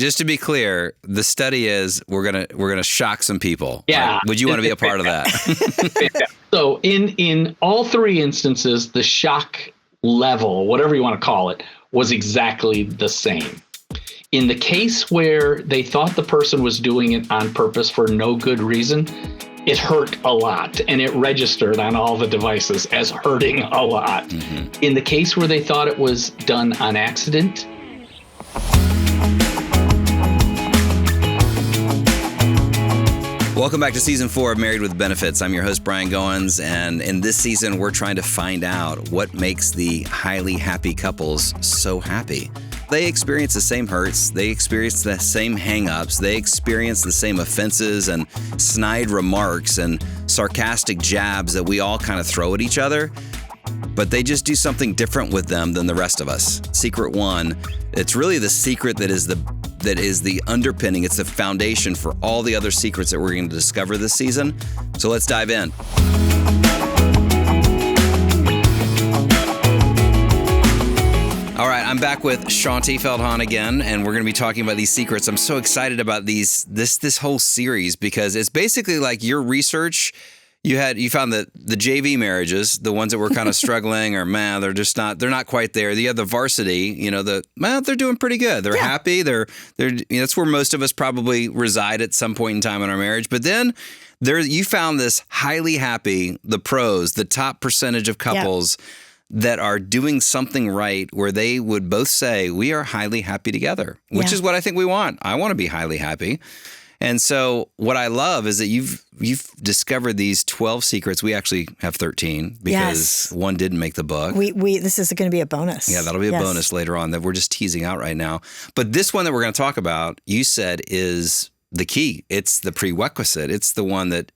Just to be clear, the study is we're gonna shock some people. Yeah. Like, would you want to be a part of that? So in all three instances, the shock level, whatever you want to call it, was exactly the same. In the case where they thought the person was doing it on purpose for no good reason, it hurt a lot, and it registered on all the devices as hurting a lot. Mm-hmm. In the case where they thought it was done on accident, Welcome back to Season 4 of Married with Benefits. I'm your host, Brian Goins, and in this season, we're trying to find out what makes the highly happy couples so happy. They experience the same hurts, they experience the same hang-ups, they experience the same offenses and snide remarks and sarcastic jabs that we all kind of throw at each other, but they just do something different with them than the rest of us. Secret one, it's really the secret that is the underpinning. It's the foundation for all the other secrets that we're going to discover this season. So let's dive in. All right, I'm back with Shaunti Feldhahn again, and we're going to be talking about these secrets. I'm so excited about this whole series because it's basically like your research. You found that the JV marriages, the ones that were kind of struggling or they're not quite there. You have the varsity, they're doing pretty good. They're happy. That's where most of us probably reside at some point in time in our marriage. But then you found this highly happy, the pros, the top percentage of couples that are doing something right where they would both say, we are highly happy together, which is what I think we want. I want to be highly happy. And so what I love is that you've discovered these 12 secrets. We actually have 13 because one didn't make the book. This is going to be a bonus. Yeah, that'll be a bonus later on that we're just teasing out right now. But this one that we're going to talk about, you said, is the key. It's the prerequisite. It's the one that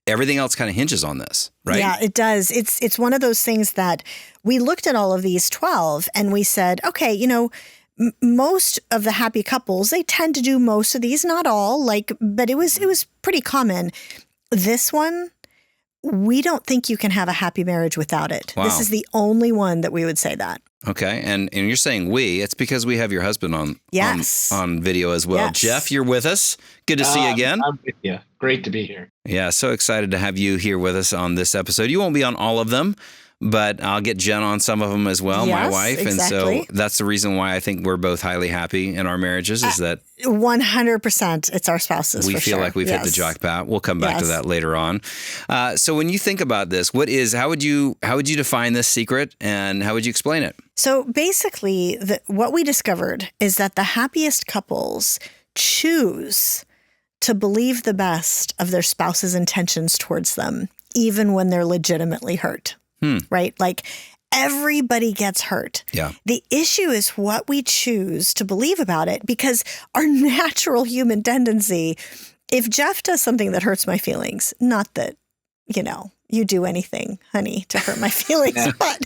everything else kind of hinges on this, right? Yeah, it does. It's one of those things that we looked at all of these 12 and we said, okay, most of the happy couples, they tend to do most of these, not all, but it was pretty common. This one, we don't think you can have a happy marriage without it. Wow. This is the only one that we would say that. Okay. And you're saying it's because we have your husband on video as well. Yes. Jeff, you're with us. Good to see you again. I'm with you. Great to be here. Yeah. So excited to have you here with us on this episode. You won't be on all of them, but I'll get Jen on some of them as well, my wife. Exactly. And so that's the reason why I think we're both highly happy in our marriages is that 100% it's our spouses. We feel like we've hit the jackpot. We'll come back to that later on. So when you think about this, how would you define this secret and how would you explain it? So basically, what we discovered is that the happiest couples choose to believe the best of their spouse's intentions towards them, even when they're legitimately hurt. Right? Like everybody gets hurt. Yeah. The issue is what we choose to believe about it, because our natural human tendency, if Jeff does something that hurts my feelings, not that, you do anything, honey, to hurt my feelings, but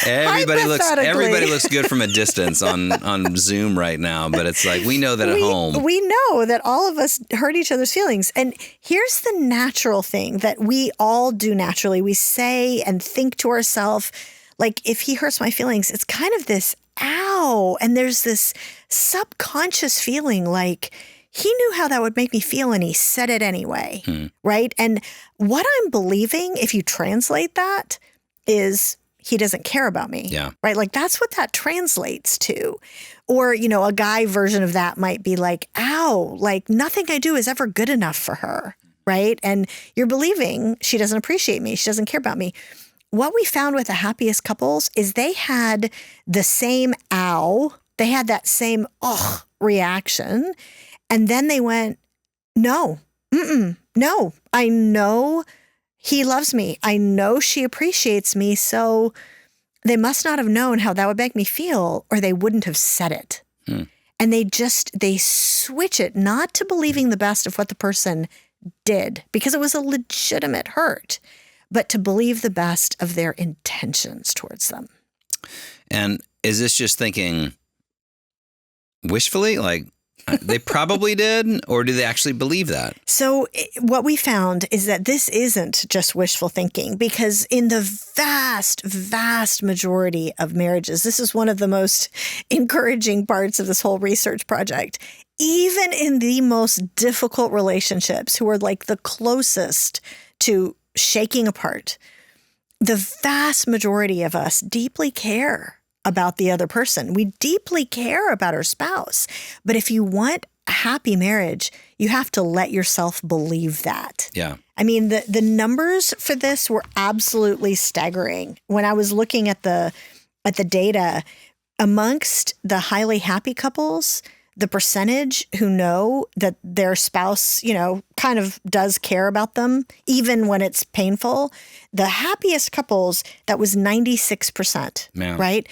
everybody looks good from a distance on Zoom right now, but it's like we know that at home. We know that all of us hurt each other's feelings. And here's the natural thing that we all do naturally. We say and think to ourselves, like, if he hurts my feelings, it's kind of this, ow. And there's this subconscious feeling like, he knew how that would make me feel and he said it anyway, right? And what I'm believing, if you translate that, is he doesn't care about me, right? Like that's what that translates to. Or, a guy version of that might be like, ow, like nothing I do is ever good enough for her, right? And you're believing she doesn't appreciate me, she doesn't care about me. What we found with the happiest couples is they had the same ow, they had that same reaction. And then they went, no, I know he loves me. I know she appreciates me. So they must not have known how that would make me feel, or they wouldn't have said it. And they switch it, not to believing the best of what the person did, because it was a legitimate hurt, but to believe the best of their intentions towards them. And is this just thinking wishfully? Like, They probably did, or do they actually believe that? So what we found is that this isn't just wishful thinking, because in the vast, vast majority of marriages, this is one of the most encouraging parts of this whole research project. Even in the most difficult relationships, who are like the closest to shaking apart, the vast majority of us deeply care about the other person. We deeply care about our spouse. But if you want a happy marriage, you have to let yourself believe that. Yeah. I mean, the numbers for this were absolutely staggering. When I was looking at the data, amongst the highly happy couples, the percentage who know that their spouse, kind of does care about them, even when it's painful, the happiest couples, that was 96%, Man. right?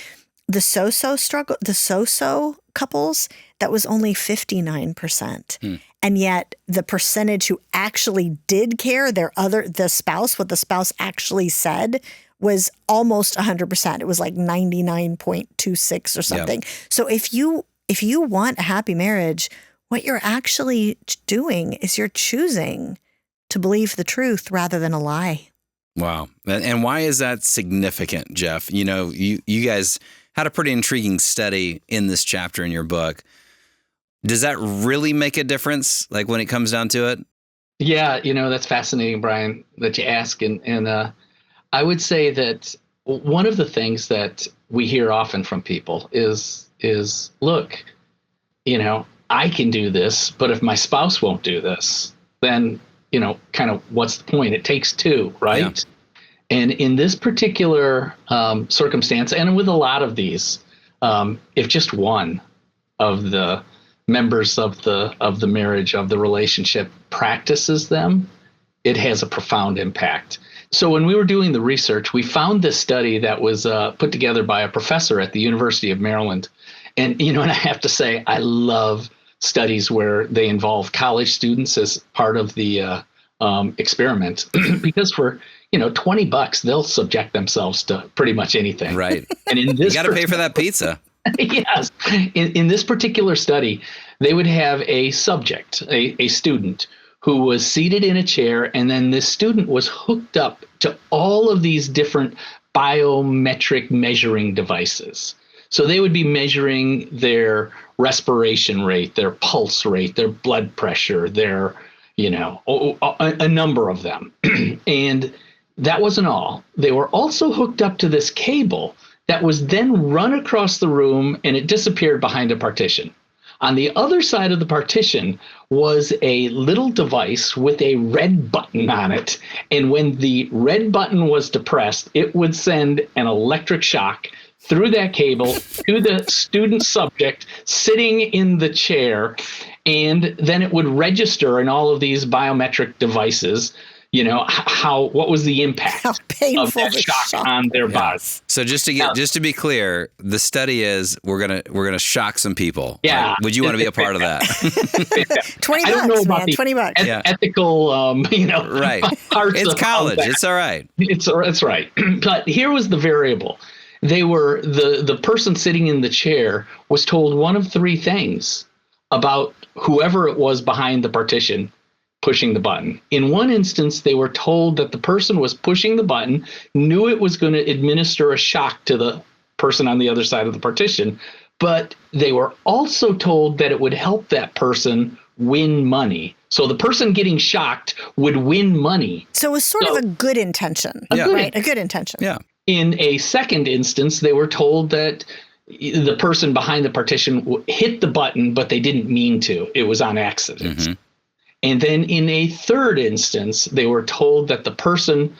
The so-so couples, that was only 59%. And yet the percentage who actually did care, the spouse, what the spouse actually said, was almost 100%. It was like 99.26 or something. Yep. So if you want a happy marriage, what you're actually doing is you're choosing to believe the truth rather than a lie. Wow. And why is that significant, Jeff? You guys had a pretty intriguing study in this chapter in your book. Does that really make a difference, like when it comes down to it? Yeah, that's fascinating, Brian, that you ask. And I would say that one of the things that we hear often from people is look, I can do this, but if my spouse won't do this, then, kind of what's the point? It takes two, right? Yeah. And in this particular circumstance, and with a lot of these, if just one of the members of the marriage, of the relationship, practices them, it has a profound impact. So when we were doing the research, we found this study that was put together by a professor at the University of Maryland. And, and I have to say, I love studies where they involve college students as part of the experiment, because for $20, they'll subject themselves to pretty much anything. Right. And in this, you got to pay for that pizza. Yes. In this particular study, they would have a subject, a student, who was seated in a chair, and then this student was hooked up to all of these different biometric measuring devices. So they would be measuring their respiration rate, their pulse rate, their blood pressure, their, a number of them. And that wasn't all. They were also hooked up to this cable that was then run across the room, and it disappeared behind a partition. On the other side of the partition was a little device with a red button on it. And when the red button was depressed, it would send an electric shock through that cable to the student subject sitting in the chair. And then it would register in all of these biometric devices, what was the impact of that shock on their body. So just to be clear, the study is we're gonna shock some people. Yeah. Would you want to be a part of that? $20, I don't know about man. $20. Ethical, right. Parts it's of college. It's all right. It's right. But here was the variable. They were the person sitting in the chair was told one of three things about whoever it was behind the partition pushing the button. In one instance, they were told that the person was pushing the button, knew it was going to administer a shock to the person on the other side of the partition, but they were also told that it would help that person win money. So the person getting shocked would win money. So it was sort of a good intention, right? A good intention. Yeah. In a second instance, they were told that the person behind the partition hit the button, but they didn't mean to. It was on accident. Mm-hmm. And then in a third instance, they were told that the person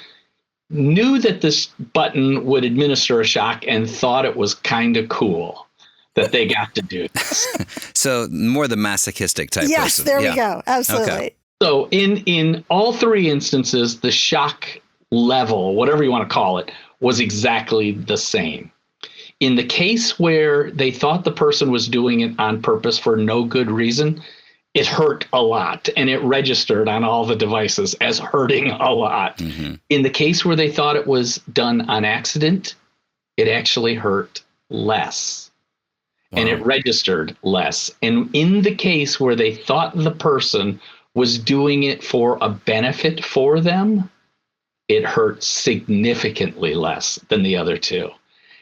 knew that this button would administer a shock and thought it was kind of cool that they got to do this. So more the masochistic type person. Yes, there we go. Absolutely. Okay. So in all three instances, the shock level, whatever you want to call it, was exactly the same. In the case where they thought the person was doing it on purpose for no good reason, it hurt a lot, and it registered on all the devices as hurting a lot. Mm-hmm. In the case where they thought it was done on accident, it actually hurt less. and it registered less. And in the case where they thought the person was doing it for a benefit for them, it hurt significantly less than the other two.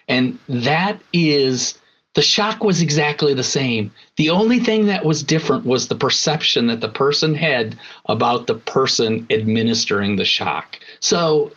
And that is, the shock was exactly the same. The only thing that was different was the perception that the person had about the person administering the shock. So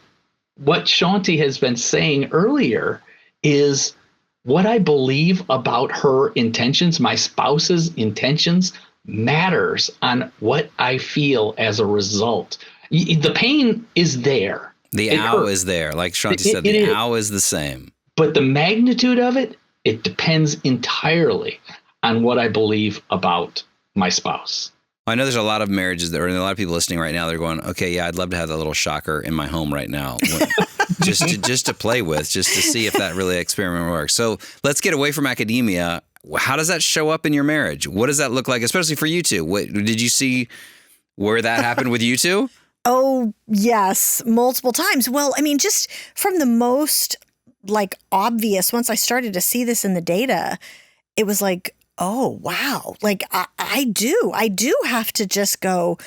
what Shaunti has been saying earlier is what I believe about her intentions, my spouse's intentions, matters on what I feel as a result. The pain is there. The ow is there. Like Shaunti said, the ow is the same. But the magnitude of it, it depends entirely on what I believe about my spouse. I know there's a lot of marriages that are, and a lot of people listening right now, they're going, okay, yeah, I'd love to have that little shocker in my home right now. just to play with, just to see if that really experiment works. So let's get away from academia. How does that show up in your marriage? What does that look like, especially for you two? Did you see where that happened with you two? Oh, yes, multiple times. Well, I mean, just from the most obvious, once I started to see this in the data, it was like, oh, wow. Like I do have to just go,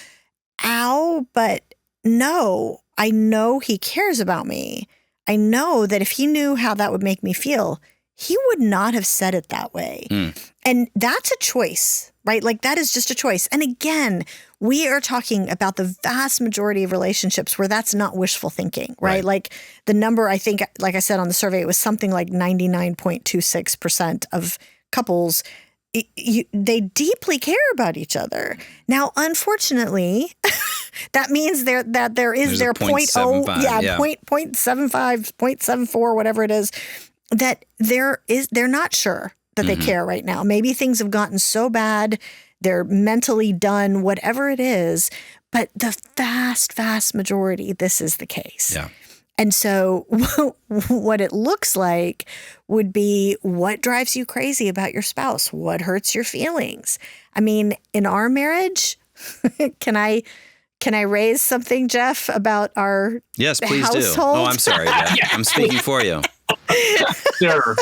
ow, but no, I know he cares about me. I know that if he knew how that would make me feel, he would not have said it that way. And that's a choice, right? Like that is just a choice. And again, we are talking about the vast majority of relationships where that's not wishful thinking, right? Like the number, I think, like I said on the survey, it was something like 99.26% of couples, they deeply care about each other. Now, unfortunately, that means there is their 0.75, 0.75, 0.74, whatever it is, that they're not sure that they care right now. Maybe things have gotten so bad, they're mentally done, whatever it is. But the vast majority, this is the case. Yeah. And so what it looks like would be what drives you crazy about your spouse? What hurts your feelings? I mean, in our marriage, can I raise something, Jeff, about our Yes, please household? do. Oh, I'm sorry, Jeff. I'm speaking for you. Sure.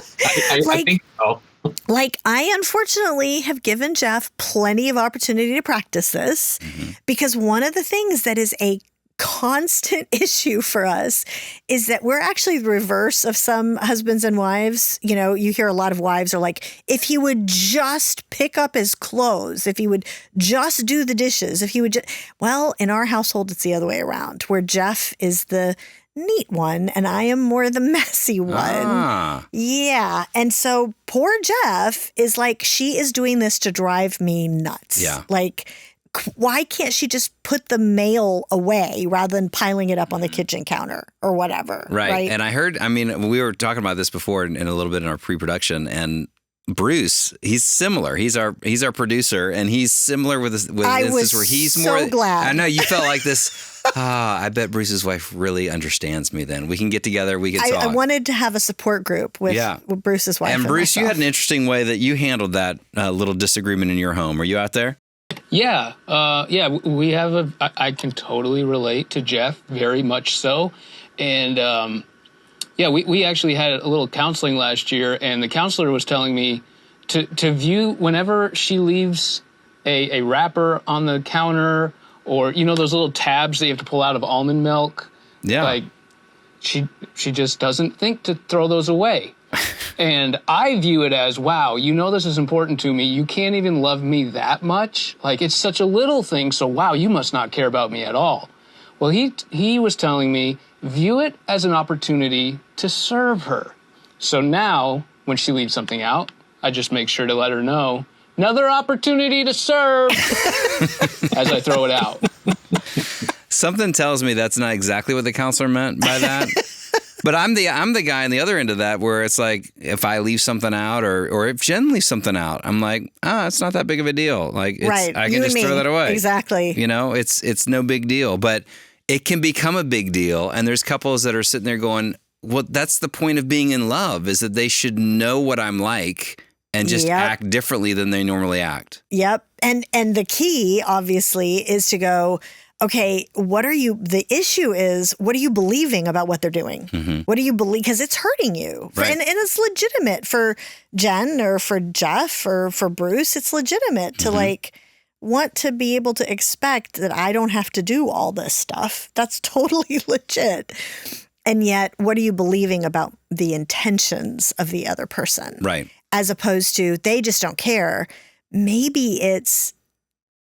I think so. Like, I unfortunately have given Jeff plenty of opportunity to practice this because one of the things that is a constant issue for us is that we're actually the reverse of some husbands and wives. You know, you hear a lot of wives are like, if he would just pick up his clothes, if he would just do the dishes, if he would just, well, in our household, it's the other way around, where Jeff is the neat one and I am more the messy one. Yeah. And so poor Jeff is like, she is doing this to drive me nuts. Yeah. Like, why can't she just put the mail away rather than piling it up on the kitchen counter or whatever? Right. And I heard, I mean, we were talking about this before in a little bit in our pre-production, and Bruce, he's similar. He's our producer, and he's similar with this where he's so more glad. I know you felt like this. I bet Bruce's wife really understands me then. We can get together, we can talk. I wanted to have a support group with Bruce's wife. And Bruce, myself. you had an interesting way that you handled that little disagreement in your home. Are you out there? Yeah. We have I can totally relate to Jeff, very much so. And we actually had a little counseling last year, and the counselor was telling me to view whenever she leaves a wrapper on the counter, or, you know, those little tabs that you have to pull out of almond milk. Yeah. Like, she just doesn't think to throw those away. And I view it as, wow, you know this is important to me. You can't even love me that much. Like, it's such a little thing, so wow, you must not care about me at all. Well, he was telling me, view it as an opportunity to serve her. So now, when she leaves something out, I just make sure to let her know, another opportunity to serve, as I throw it out. Something tells me that's not exactly what the counselor meant by that. But I'm the guy on the other end of that, where it's like, if I leave something out or if Jen leaves something out, I'm like, it's not that big of a deal. Like, I can just throw that away. Exactly. You know, it's no big deal. But it can become a big deal. And there's couples that are sitting there going, well, that's the point of being in love, is that they should know what I'm like and just act differently than they normally act. Yep. And the key, obviously, is to go, okay, the issue is, what are you believing about what they're doing? What do you believe? Because it's hurting you. Right. And it's legitimate for Jen or for Jeff or for Bruce. It's legitimate to like want to be able to expect that I don't have to do all this stuff. That's totally legit. And yet, what are you believing about the intentions of the other person? Right. As opposed to, they just don't care. Maybe it's,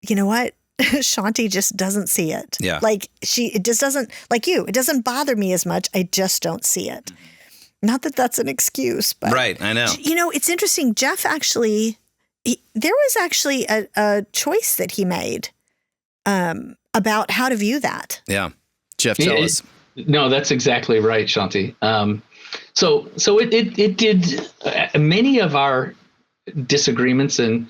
you know what? Shaunti just doesn't see it. Yeah. Like it just doesn't, like you, it doesn't bother me as much. I just don't see it. Not that that's an excuse, but. Right, I know. You know, it's interesting. Jeff actually, there was actually a choice that he made about how to view that. Yeah. Jeff, tell us. No, that's exactly right, Shaunti. So it did many of our disagreements and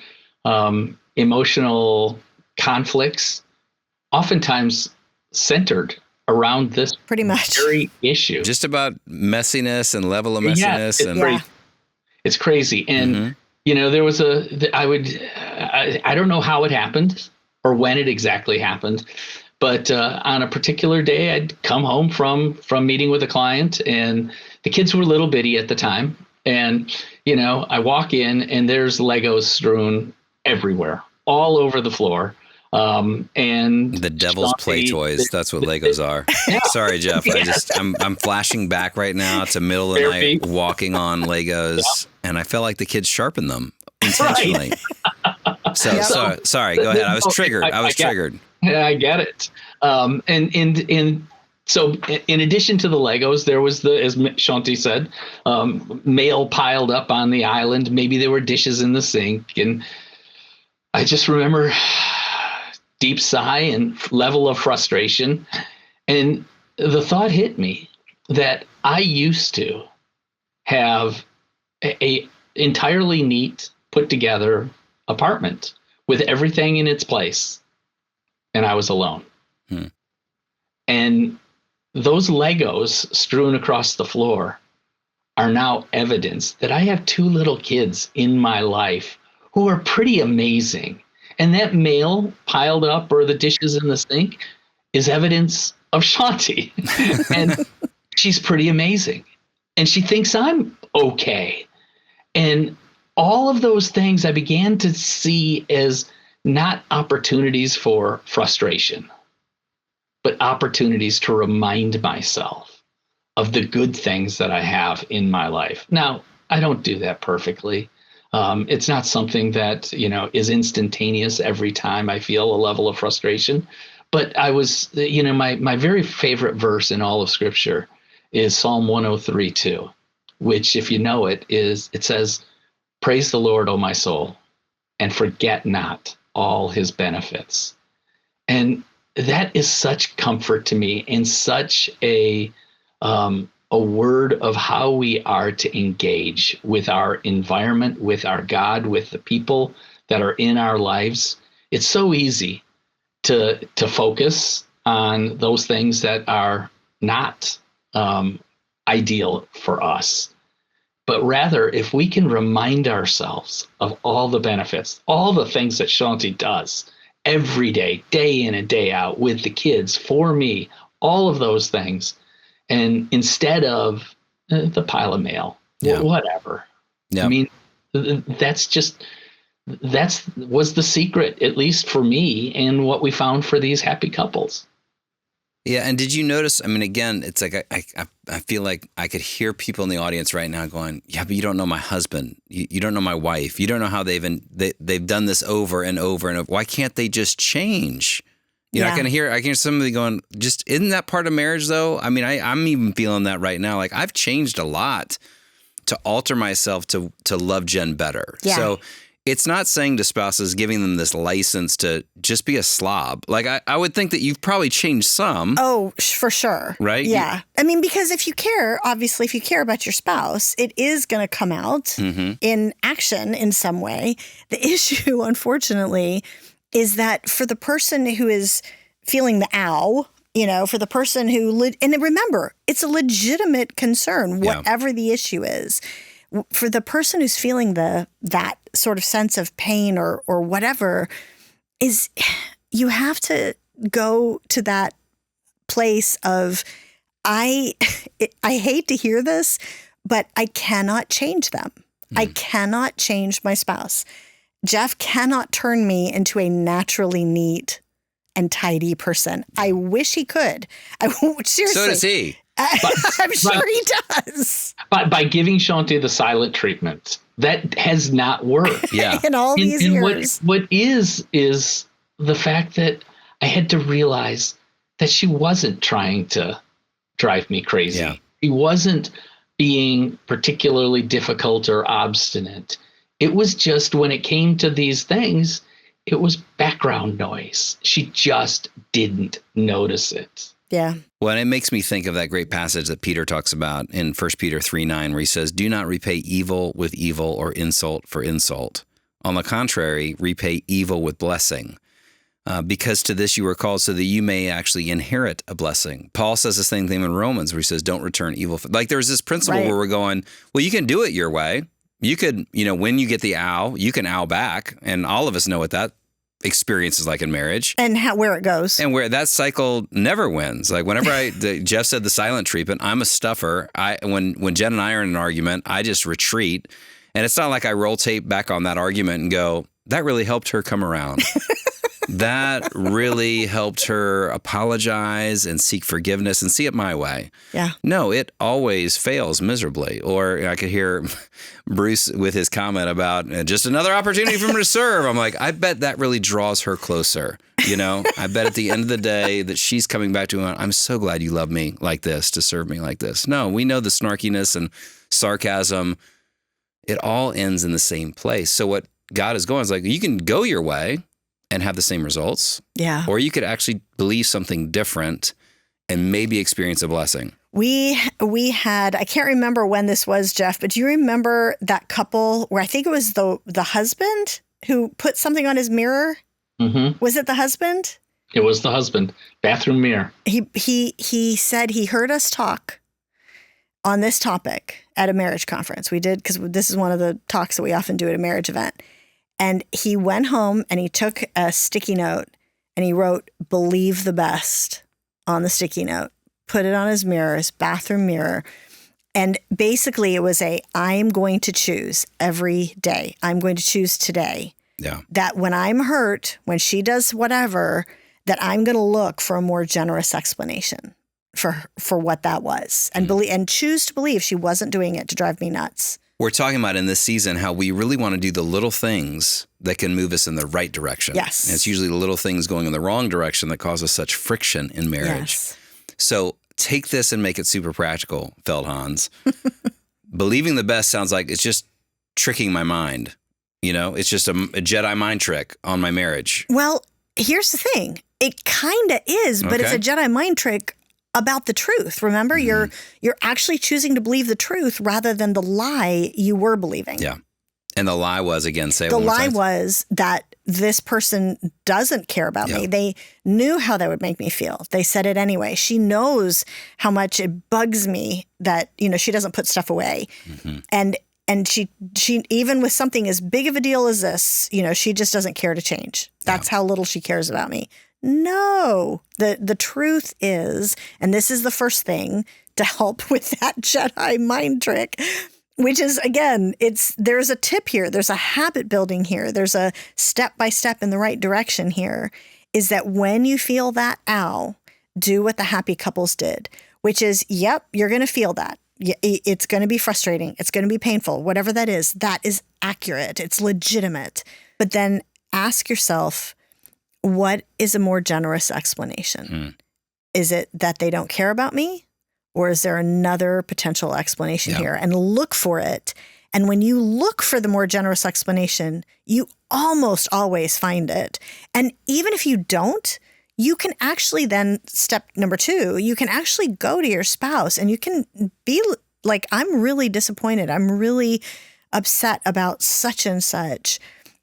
emotional conflicts oftentimes centered around this pretty much very issue. Just about messiness and level of messiness. It's crazy. And, you know, there was I don't know how it happened or when it exactly happened, but on a particular day, I'd come home from meeting with a client, and the kids were little bitty at the time. And, you know, I walk in and there's Legos strewn everywhere, all over the floor. And the devil's play toys. That's what Legos are. Yeah. Sorry, Jeff. I'm flashing back right now to middle of the night walking on Legos, and I felt like the kids sharpened them intentionally. Right. So sorry. Go ahead. I was triggered. I was triggered. Yeah, I get it. So in addition to the Legos, there was as Shaunti said, mail piled up on the island. Maybe there were dishes in the sink, and I just remember deep sigh and level of frustration. And the thought hit me that I used to have a entirely neat, put together apartment with everything in its place. And I was alone. And those Legos strewn across the floor are now evidence that I have two little kids in my life who are pretty amazing. And that mail piled up or the dishes in the sink is evidence of Shaunti. And she's pretty amazing. And she thinks I'm okay. And all of those things I began to see as not opportunities for frustration, but opportunities to remind myself of the good things that I have in my life. Now, I don't do that perfectly. It's not something that, you know, is instantaneous every time I feel a level of frustration. But I was, you know, my very favorite verse in all of Scripture is Psalm 103:2, which, if you know it, it says, "Praise the Lord, O my soul, and forget not all his benefits." And that is such comfort to me, and such a word of how we are to engage with our environment, with our God, with the people that are in our lives. It's so easy to focus on those things that are not ideal for us. But rather, if we can remind ourselves of all the benefits, all the things that Shaunti does every day, day in and day out with the kids, for me, all of those things. And instead of the pile of mail, whatever. Yeah. I mean, that was the secret, at least for me, and what we found for these happy couples. Yeah. And did you notice, I mean, again, it's like I feel like I could hear people in the audience right now going, yeah, but you don't know my husband. You don't know my wife. You don't know how they've done this over and over and over. Why can't they just change? You know, I can hear somebody going, just isn't that part of marriage though? I mean, I'm even feeling that right now. Like, I've changed a lot to alter myself to love Jen better. Yeah. So it's not saying to spouses, giving them this license to just be a slob. Like, I would think that you've probably changed some. Oh, for sure. Right? Yeah. I mean, because if you care about your spouse, it is going to come out in action in some way. The issue, unfortunately, is that for the person who is feeling the ow, you know, for the person who, and remember, it's a legitimate concern, whatever the issue is. For the person who's feeling that sort of sense of pain or whatever, is you have to go to that place of, I hate to hear this, but I cannot change them. I cannot change my spouse. Jeff cannot turn me into a naturally neat and tidy person. I wish he could. Seriously. So does he. I'm sure he does. But by giving Shaunti the silent treatment, that has not worked. Yeah. In all these years. What is the fact that I had to realize that she wasn't trying to drive me crazy. Yeah. She wasn't being particularly difficult or obstinate. It was just when it came to these things, it was background noise. She just didn't notice it. Yeah. Well, and it makes me think of that great passage that Peter talks about in 1 Peter 3:9, where he says, "Do not repay evil with evil or insult for insult. On the contrary, repay evil with blessing. Because to this you were called so that you may actually inherit a blessing." Paul says the same thing in Romans, where he says, "Don't return evil." Like there's this principle where we're going, well, you can do it your way. You could, when you get the ow, you can ow back. And all of us know what that experience is like in marriage. And where it goes. And where that cycle never wins. Like whenever Jeff said the silent treatment, I'm a stuffer. When Jen and I are in an argument, I just retreat. And it's not like I roll tape back on that argument and go, that really helped her come around. That really helped her apologize and seek forgiveness and see it my way. Yeah. No, it always fails miserably. Or I could hear Bruce with his comment about just another opportunity for him to serve. I'm like, I bet that really draws her closer. I bet at the end of the day that she's coming back to him. I'm so glad you love me like this, to serve me like this. No, we know the snarkiness and sarcasm. It all ends in the same place. So what God is going is like, you can go your way and have the same results. Yeah. Or you could actually believe something different and maybe experience a blessing. We had, I can't remember when this was, Jeff, but do you remember that couple where I think it was the husband who put something on his mirror? Mm-hmm. Was it the husband? It was the husband. Bathroom mirror. He said he heard us talk on this topic at a marriage conference. We did, because this is one of the talks that we often do at a marriage event. And he went home and he took a sticky note and he wrote, "Believe the best" on the sticky note, put it on his mirror, his bathroom mirror. And basically it was I'm going to choose every day. I'm going to choose today. Yeah. That when I'm hurt, when she does whatever, that I'm going to look for a more generous explanation for what that was, and and choose to believe she wasn't doing it to drive me nuts. We're talking about in this season how we really want to do the little things that can move us in the right direction. Yes. And it's usually the little things going in the wrong direction that causes such friction in marriage. Yes. So take this and make it super practical, Feldhahns. Believing the best sounds like it's just tricking my mind. It's just a Jedi mind trick on my marriage. Well, here's the thing. It kind of is, but it's a Jedi mind trick about the truth. Remember, you're actually choosing to believe the truth rather than the lie you were believing. Yeah. And the lie was, again, say it the one more lie time. was that this person doesn't care about me. They knew how that would make me feel. They said it anyway. She knows how much it bugs me that, she doesn't put stuff away. Mm-hmm. And she even with something as big of a deal as this, she just doesn't care to change. That's how little she cares about me. No, the truth is, and this is the first thing to help with that Jedi mind trick, which is, again, there's a tip here. There's a habit building here. There's a step-by-step in the right direction here, is that when you feel that ow, do what the happy couples did, which is, yep, you're going to feel that. It's going to be frustrating. It's going to be painful. Whatever that is accurate. It's legitimate. But then ask yourself, what is a more generous explanation? Is it that they don't care about me? Or is there another potential explanation here? And look for it. And when you look for the more generous explanation, you almost always find it. And even if you don't, you can actually then, step number 2, you can actually go to your spouse and you can be like, I'm really disappointed. I'm really upset about such and such.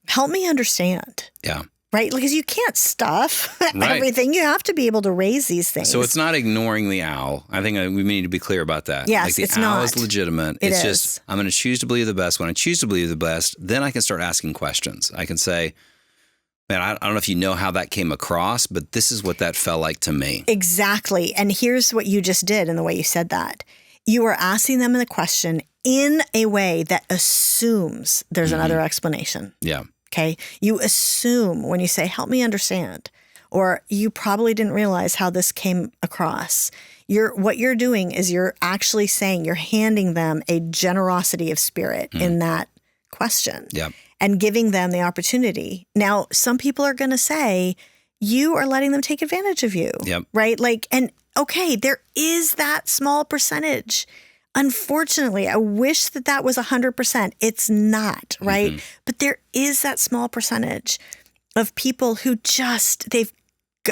Help me understand. Yeah. Right? Because you can't stuff everything. You have to be able to raise these things. So it's not ignoring the owl. I think we need to be clear about that. Yes, like the it's owl not. is legitimate. It It's is. just, I'm going to choose to believe the best. When I choose to believe the best, then I can start asking questions. I can say, Man, I don't know if you know how that came across, but this is what that felt like to me. Exactly. And here's what you just did in the way you said that. You were asking them the question in a way that assumes there's another explanation. Yeah. Okay. You assume when you say, help me understand, or you probably didn't realize how this came across. What you're doing is you're actually saying, you're handing them a generosity of spirit in that question. Yeah. And giving them the opportunity. Now, some people are going to say, you are letting them take advantage of you, right? Like, and okay, there is that small percentage. Unfortunately, I wish that was 100%. It's not, right? But there is that small percentage of people who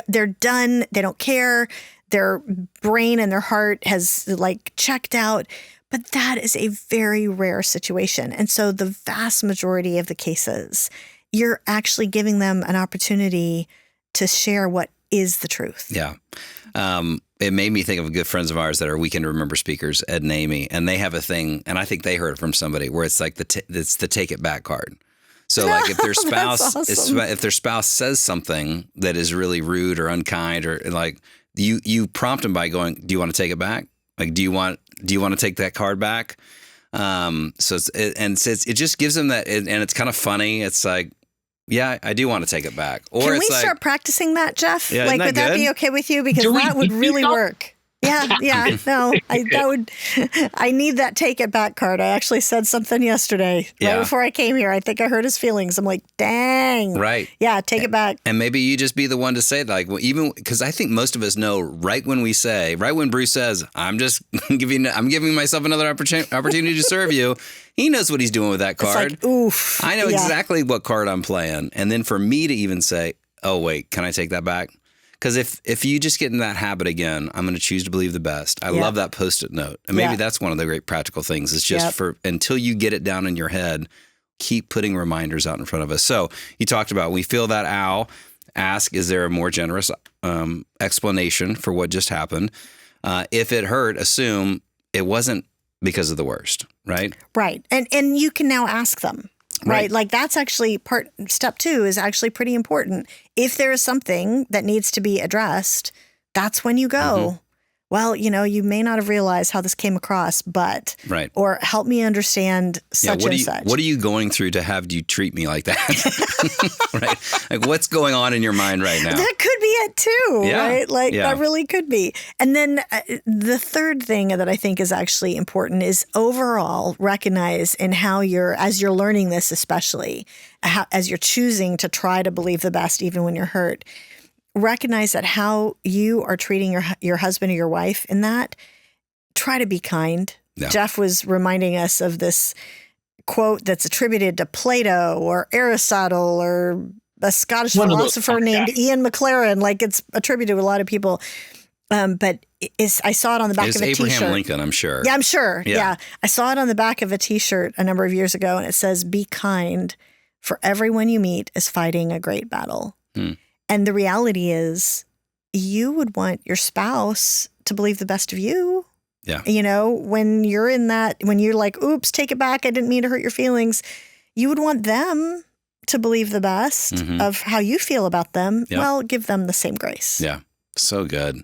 they're done. They don't care. Their brain and their heart has like checked out. But that is a very rare situation. And so the vast majority of the cases, you're actually giving them an opportunity to share what is the truth. Yeah. It made me think of good friends of ours that are Weekend to Remember speakers, Ed and Amy, and they have a thing, and I think they heard it from somebody, where it's like it's the take it back card. So like if their spouse if their spouse says something that is really rude or unkind, or like you prompt them by going, do you want to take it back? Like, do you want to take that card back? So it just gives them that, and it's kind of funny. It's like, yeah, I do want to take it back. Or can we start practicing that, Jeff? Yeah, like, would that be okay with you? Because that would really work. Yeah, no, I need that take it back card. I actually said something yesterday right before I came here. I think I hurt his feelings. I'm like, dang. Right. Yeah, take it back. And maybe you just be the one to say that, like, well, even because I think most of us know right when Bruce says, I'm giving myself another opportunity to serve you. He knows what he's doing with that card. It's like, oof. I know exactly what card I'm playing. And then for me to even say, oh, wait, can I take that back? Because if you just get in that habit again, I'm going to choose to believe the best. I love that Post-it note. And maybe that's one of the great practical things. It's just until you get it down in your head, keep putting reminders out in front of us. So you talked about, we feel that ow, ask, is there a more generous explanation for what just happened? If it hurt, assume it wasn't because of the worst, right? Right. And you can now ask them. Right. Like that's actually step 2 is actually pretty important. If there is something that needs to be addressed, that's when you go, well, you may not have realized how this came across, but, or help me understand such and such. What are you going through to have you treat me like that? Right? Like what's going on in your mind right now? That could be it too, right? Like that really could be. And then the third thing that I think is actually important is overall recognize in how as you're learning this, especially as you're choosing to try to believe the best, even when you're hurt, recognize that how you are treating your husband or your wife in that, try to be kind. Yeah. Jeff was reminding us of this quote that's attributed to Plato or Aristotle or a Scottish philosopher named Ian McLaren. Like it's attributed to a lot of people. But I saw it on the back of a T-shirt. Abraham Lincoln, I'm sure. Yeah, I'm sure. Yeah. I saw it on the back of a T-shirt a number of years ago, and it says, be kind, for everyone you meet is fighting a great battle. And the reality is you would want your spouse to believe the best of you. Yeah. When you're in that, when you're like, oops, take it back. I didn't mean to hurt your feelings. You would want them to believe the best of how you feel about them. Yep. Well, give them the same grace. Yeah. So good.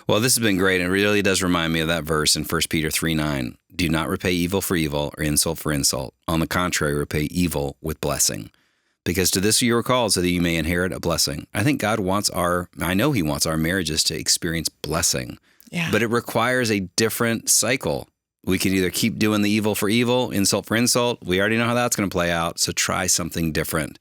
Well, this has been great. It really does remind me of that verse in 1 Peter 3:9. Do not repay evil for evil or insult for insult. On the contrary, repay evil with blessing. Because to this you are called so that you may inherit a blessing. I think God I know he wants our marriages to experience blessing. Yeah. But it requires a different cycle. We can either keep doing the evil for evil, insult for insult. We already know how that's going to play out. So try something different.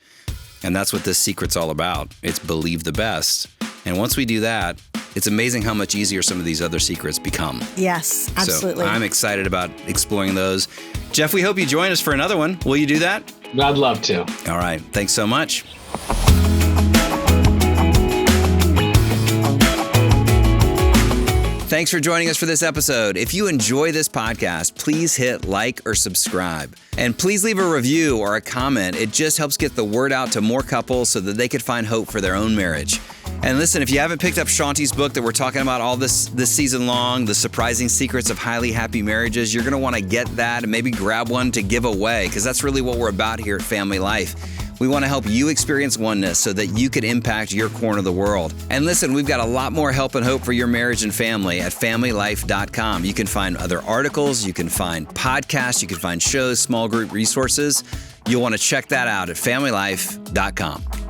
And that's what this secret's all about. It's believe the best. And once we do that, it's amazing how much easier some of these other secrets become. Yes, absolutely. So I'm excited about exploring those. Jeff, we hope you join us for another one. Will you do that? I'd love to. All right. Thanks so much. Thanks for joining us for this episode. If you enjoy this podcast, please hit like or subscribe. And please leave a review or a comment. It just helps get the word out to more couples so that they could find hope for their own marriage. And listen, if you haven't picked up Shaunti's book that we're talking about all this season long, The Surprising Secrets of Highly Happy Marriages, you're going to want to get that and maybe grab one to give away, because that's really what we're about here at Family Life. We want to help you experience oneness so that you can impact your corner of the world. And listen, we've got a lot more help and hope for your marriage and family at FamilyLife.com. You can find other articles, you can find podcasts, you can find shows, small group resources. You'll want to check that out at FamilyLife.com.